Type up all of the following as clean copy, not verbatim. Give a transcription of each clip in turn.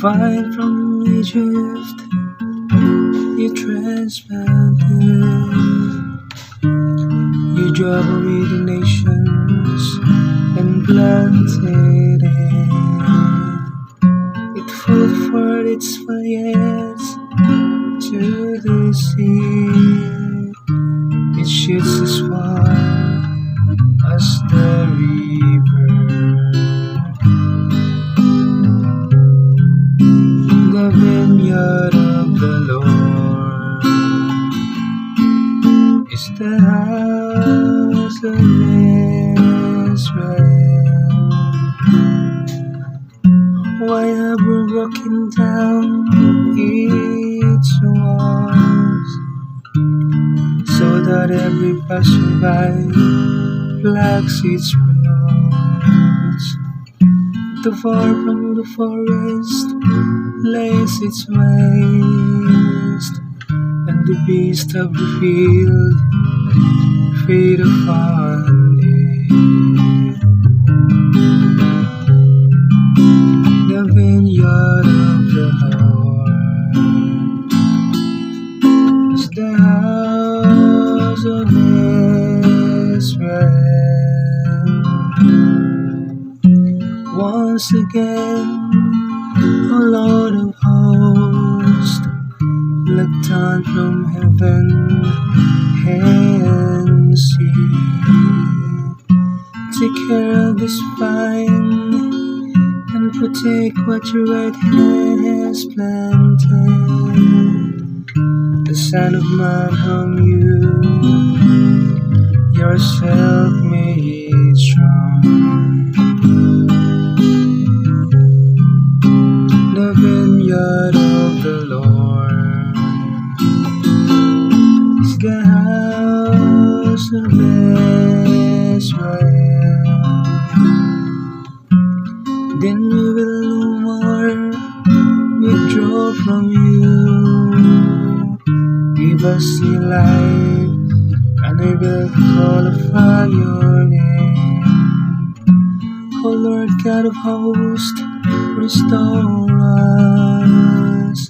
Vine from Egypt, you transplanted. You drove away the nations and planted it. It pulled forth its foliage to the sea. It shoots as far as the river. The vineyard of the Lord is the house of Israel. Why have we broken down its walls, so that every passerby plucks its roots? The far from the forest lays its waste, and the beasts of the field feed upon it. The vineyard of the Lord is the house of Israel. Once again, O Lord of hosts, look down from heaven and see. Take care of this vine and protect what your right hand has planted. The Son of Man whom you yourself made strong. The vineyard of the Lord is the house of Israel. Then we will no more withdraw from you. Give us new life, and we will call upon your name. O Lord God of hosts, restore us.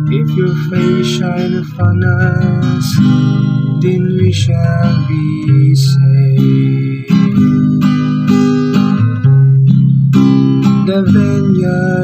If your face shine upon us, then we shall be saved. The vineyard